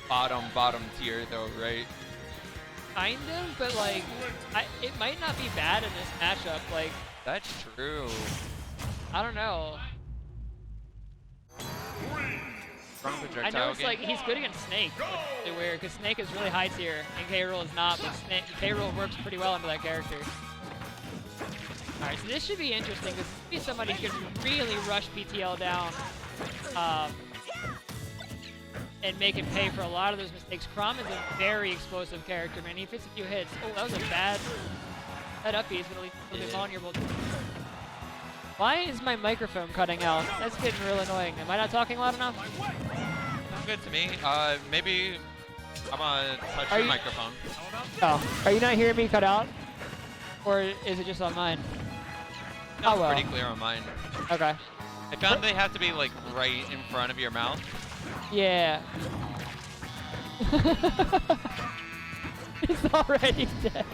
bottom tier though, right? Kind of, but like, it might not be bad in this matchup. Like, That's true. I don't know. Strong I projectile know it's game. like he's good against Snake, which is really weird because Snake is really high tier and K-Rool is not, but K-Rool works pretty well into that character. Alright, so this should be interesting because this could be somebody who can really rush PTL down and make him pay for a lot of those mistakes. Chrom is a very explosive character, man. He fits a few hits. Oh, that was a bad up piece, but at least a little bit vulnerable. Why is my microphone cutting out? That's getting real annoying. Am I not talking loud enough? Sounds good to me. Maybe I'm gonna touch your microphone. Oh, are you not hearing me cut out? Or is it just on mine? No, oh, well. Pretty clear on mine. Okay. I found they have to be like right in front of your mouth. Yeah. It's already dead.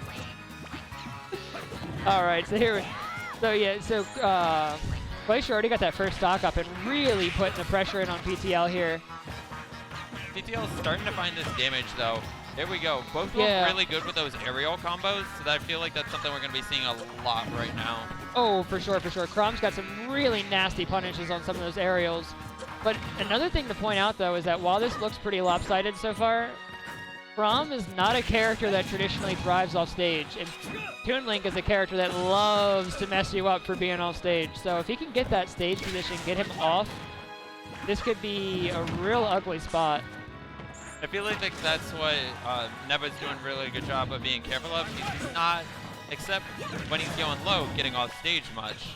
Alright, so here Glacier already got that first stock up and really putting the pressure in on PTL here. PTL is starting to find this damage though. There we go. Both look really good with those aerial combos, so that I feel like that's something we're going to be seeing a lot right now. Oh, for sure, for sure. Chrom's got some really nasty punishes on some of those aerials. But another thing to point out, though, is that while this looks pretty lopsided so far, Chrom is not a character that traditionally thrives off stage. And Toon Link is a character that loves to mess you up for being off stage. So if he can get that stage position, get him off, this could be a real ugly spot. I feel like that's what Neva's doing a really good job of being careful of. He's not, except when he's going low, getting off stage much.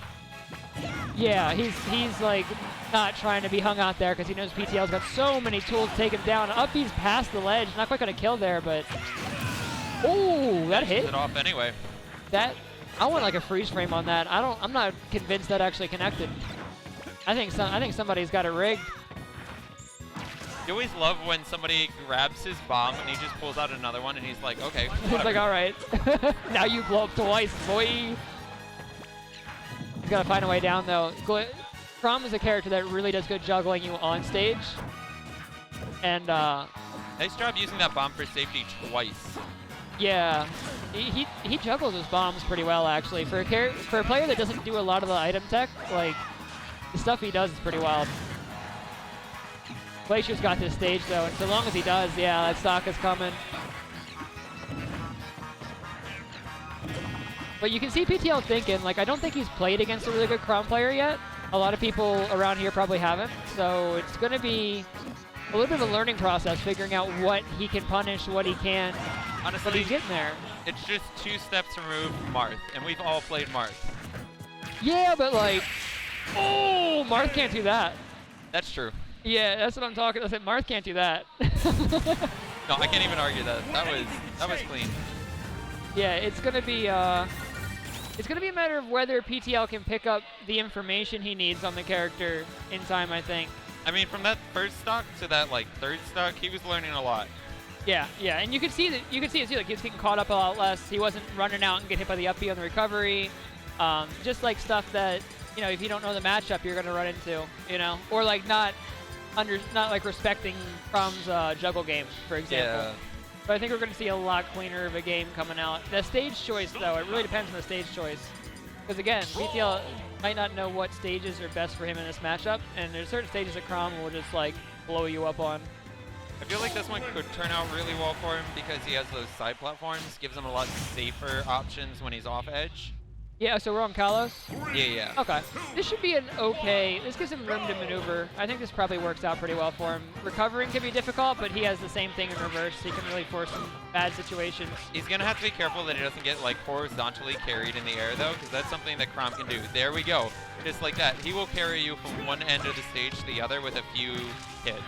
Yeah, he's like not trying to be hung out there because he knows PTL's got so many tools to take him down. Up he's past the ledge, not quite gonna kill there, but oh, that hit. It off anyway. That I want like a freeze frame on that. I'm not convinced that actually connected. I think somebody's got it rigged. You always love when somebody grabs his bomb and he just pulls out another one and he's like, okay, whatever. It's like, all right, now you blow up twice, boy. He's got to find a way down, though. Chrom is a character that really does good juggling you on stage. And, nice job using that bomb for safety twice. Yeah. He juggles his bombs pretty well, actually. For a player that doesn't do a lot of the item tech, like, the stuff he does is pretty wild. Glacier's got this stage, though, and so long as he does, yeah, that stock is coming. But you can see PTL thinking, like, I don't think he's played against a really good Chrom player yet. A lot of people around here probably haven't, so it's going to be a little bit of a learning process, figuring out what he can punish, what he can't. Honestly, but he's getting there. It's just 2 steps removed from Marth, and we've all played Marth. Yeah, but like, oh, Marth can't do that. That's true. Yeah, that's what I'm talking about. Marth can't do that. No, I can't even argue that. That was clean. Yeah, it's gonna be a matter of whether PTL can pick up the information he needs on the character in time, I think. I mean, from that first stock to that like third stock, he was learning a lot. Yeah, yeah, and you could see that. You could see it too. Like he was getting caught up a lot less. He wasn't running out and getting hit by the up B on the recovery. Just like stuff that, you know, if you don't know the matchup, you're gonna run into. You know, or like not like respecting Chrom's juggle game, for example. Yeah. But I think we're going to see a lot cleaner of a game coming out. The stage choice, though, it really depends on the stage choice. Because again, PTL might not know what stages are best for him in this matchup, and there's certain stages that Chrom will just like blow you up on. I feel like this one could turn out really well for him because he has those side platforms, gives him a lot safer options when he's off edge. Yeah, so we're on Kalos? Yeah. Okay. This should be an okay... This gives him room to maneuver. I think this probably works out pretty well for him. Recovering can be difficult, but he has the same thing in reverse. He can really force some bad situations. He's going to have to be careful that he doesn't get like horizontally carried in the air, though, because that's something that Chrom can do. There we go. Just like that. He will carry you from one end of the stage to the other with a few hits.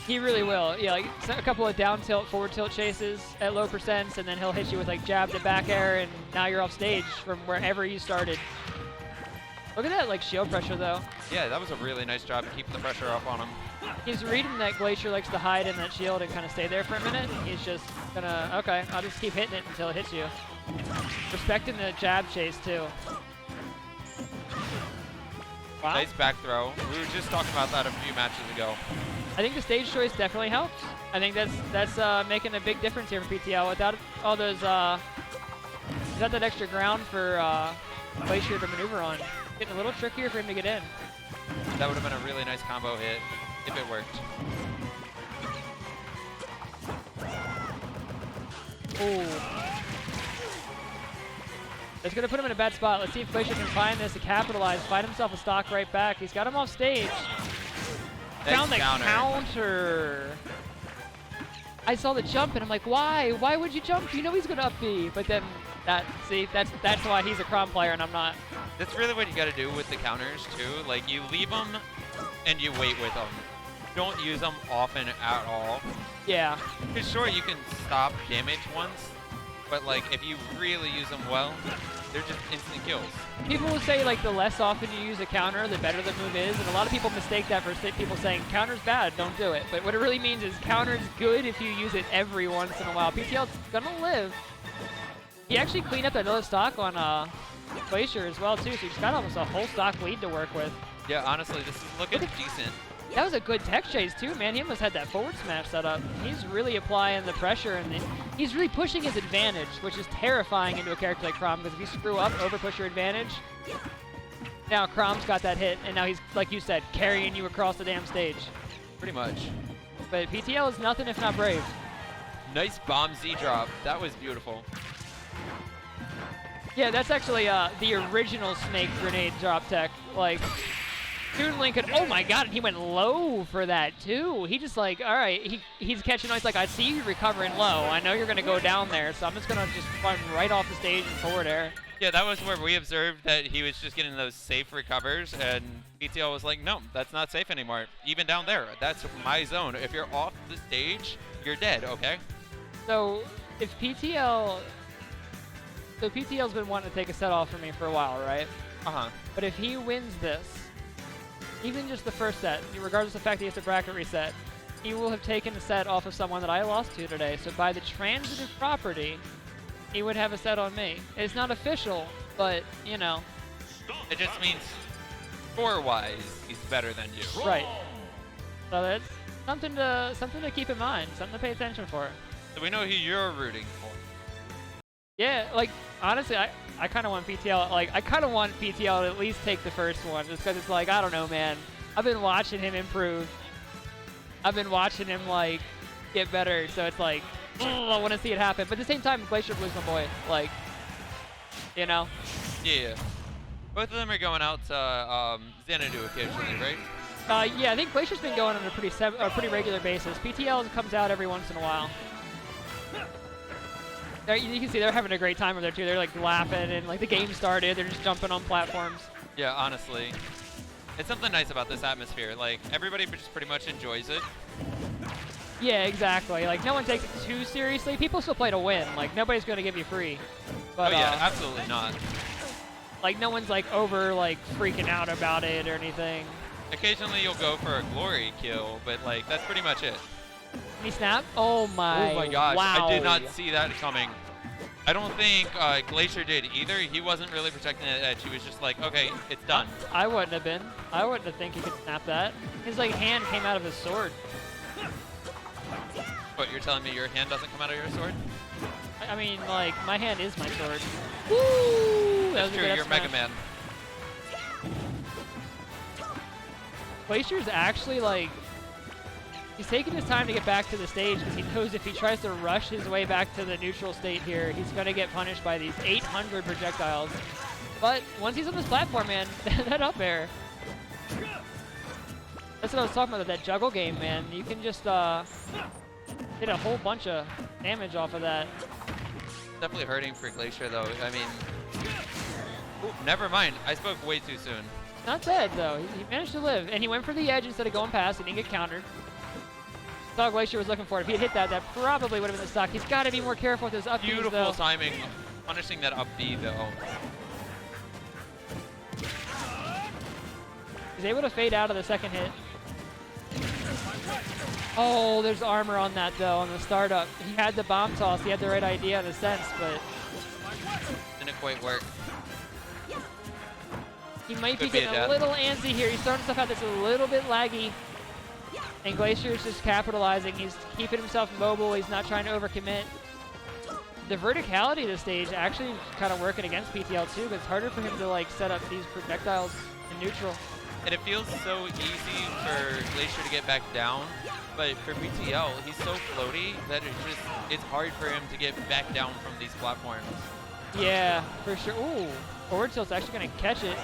He really will. Yeah, like a couple of down tilt, forward tilt chases at low percents, and then he'll hit you with like jab to back air, and now you're off stage from wherever you started. Look at that like shield pressure though. Yeah, that was a really nice job keeping the pressure up on him. He's reading that Glacier likes to hide in that shield and kind of stay there for a minute. He's just gonna, okay, I'll just keep hitting it until it hits you. Respecting the jab chase too. Wow. Nice back throw. We were just talking about that a few matches ago. I think the stage choice definitely helps. I think that's making a big difference here for PTL. Without all those, without that extra ground for Glacier to maneuver on, getting a little trickier for him to get in. That would have been a really nice combo hit if it worked. Ooh. That's going to put him in a bad spot. Let's see if Glacier can find this to capitalize, find himself a stock right back. He's got him off stage. Nice Found the counter. I saw the jump and I'm like, why? Why would you jump? You know he's going to up B. But then, that's why he's a Chrom player and I'm not. That's really what you got to do with the counters too. Like you leave them and you wait with them. Don't use them often at all. Yeah. Because sure, you can stop damage once, but like if you really use them well, they're just instant kills. People will say like the less often you use a counter, the better the move is, and a lot of people mistake that for people saying counter's bad, don't do it. But what it really means is counter's good if you use it every once in a while. PTL's gonna live. He actually cleaned up another stock on Glacier as well too, so he's got almost a whole stock lead to work with. Yeah, honestly, this is looking decent. That was a good tech chase too, man. He almost had that forward smash set up. He's really applying the pressure, and he's really pushing his advantage, which is terrifying into a character like Chrom, because if you screw up, overpush your advantage. Now Chrom's got that hit, and now he's, like you said, carrying you across the damn stage. Pretty much. But PTL is nothing if not brave. Nice bomb Z drop. That was beautiful. Yeah, that's actually the original snake grenade drop tech. Like, Toon Lincoln, oh my god, and he went low for that too. He just like, all right, he's catching on. He's like, I see you recovering low. I know you're going to go down there, so I'm just going to just run right off the stage and forward air. Yeah, that was where we observed that he was just getting those safe recovers, and PTL was like, no, that's not safe anymore. Even down there, that's my zone. If you're off the stage, you're dead, okay? So, if PTL... So PTL's been wanting to take a set off from me for a while, right? Uh-huh. But if he wins this, even just the first set, regardless of the fact he has to bracket reset, he will have taken a set off of someone that I lost to today. So by the transitive property, he would have a set on me. It's not official, but, you know. It just means score-wise, he's better than you. Right. So that's something to keep in mind, something to pay attention for. So we know who you're rooting for. Yeah, like, honestly, I kind of want PTL, like, I kind of want PTL to at least take the first one, just because it's like, I don't know, man. I've been watching him improve. I've been watching him, like, get better, so it's like, I want to see it happen. But at the same time, GlacierBlue's my boy, like, you know? Yeah. Both of them are going out to Xanadu occasionally, right? Yeah, I think Glacier's been going on a pretty regular basis. PTL comes out every once in a while. You can see they're having a great time over there too. They're like laughing and like the game started. They're just jumping on platforms. Yeah, honestly. It's something nice about this atmosphere. Like, everybody just pretty much enjoys it. Yeah, exactly. Like, no one takes it too seriously. People still play to win. Like, nobody's going to give you free. But, oh yeah, absolutely not. Like, no one's like over like freaking out about it or anything. Occasionally you'll go for a glory kill, but like, that's pretty much it. Can he snap? Oh my gosh, wow. I did not see that coming. I don't think Glacier did either. He wasn't really protecting that edge. He was just like, okay, it's done. I wouldn't have been. I wouldn't have think he could snap that. His like hand came out of his sword. What, you're telling me your hand doesn't come out of your sword? I mean, like, my hand is my sword. Woo! That's true, you're Mega Man. Glacier's actually like, he's taking his time to get back to the stage because he knows if he tries to rush his way back to the neutral state here, he's going to get punished by these 800 projectiles. But once he's on this platform, man, that up air. That's what I was talking about, that juggle game, man. You can just hit a whole bunch of damage off of that. Definitely hurting for Glacier, though. I mean, ooh, never mind. I spoke way too soon. Not dead, though. He managed to live. And he went for the edge instead of going past. He didn't get countered. That's all Glacier was looking for. If he had hit that, that probably would have been the stock. He's got to be more careful with his up B's, Beautiful timing. Punishing that up B, though. He's able to fade out of the second hit. Oh, there's armor on that, though, on the startup. He had the bomb toss. He had the right idea in a sense, but didn't quite work. He might be getting a little antsy here. He's starting stuff out that's a little bit laggy. And Glacier's just capitalizing. He's keeping himself mobile. He's not trying to overcommit. The verticality of the stage actually kind of working against PTL too, because it's harder for him to like set up these projectiles in neutral. And it feels so easy for Glacier to get back down, but for PTL, he's so floaty that it's hard for him to get back down from these platforms. Yeah, for sure. Ooh, forward tilt's actually going to catch it.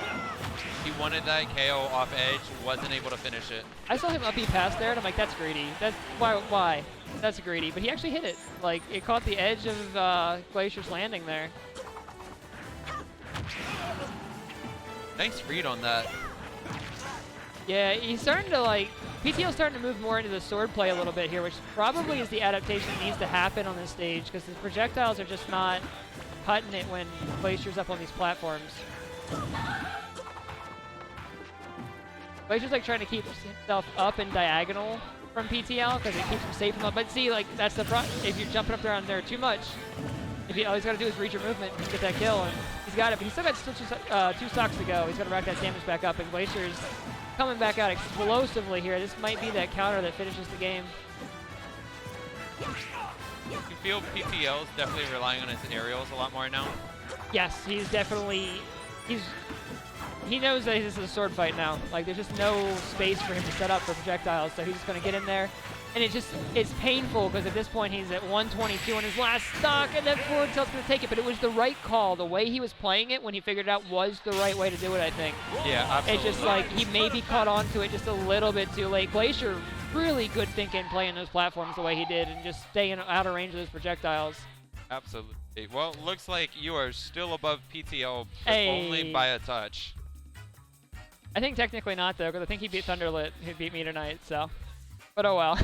He wanted that KO off edge, wasn't able to finish it. I saw him up E pass there, and I'm like, that's greedy. That's why? That's greedy. But he actually hit it. Like, it caught the edge of Glacier's landing there. Nice read on that. Yeah, he's starting to like, PTL's starting to move more into the sword play a little bit here, which probably is the adaptation that needs to happen on this stage, because the projectiles are just not cutting it when Glacier's up on these platforms. Glacier's like trying to keep himself up and diagonal from PTL because it keeps him safe from up. But see, like that's the problem. If you're jumping up there on there too much, all he's got to do is read your movement and get that kill, and he's got it. But he's still got two stocks to go. He's got to rack that damage back up, and Glacier's coming back out explosively here. This might be that counter that finishes the game. You feel PTL is definitely relying on his aerials a lot more now? Yes, he's definitely. He knows that this is a sword fight now. Like, there's just no space for him to set up for projectiles, so he's just going to get in there. And it's painful, because at this point he's at 122 on his last stock, and that forward tilt's going to take it. But it was the right call. The way he was playing it when he figured it out was the right way to do it, I think. Yeah, absolutely. It's just like he maybe caught on to it just a little bit too late. Glacier, really good thinking playing those platforms the way he did and just staying out of range of those projectiles. Absolutely. Well, looks like you are still above PTL, but Hey. only by a touch. I think technically not, though, because I think he beat Thunderlit, who beat me tonight, so. But oh well.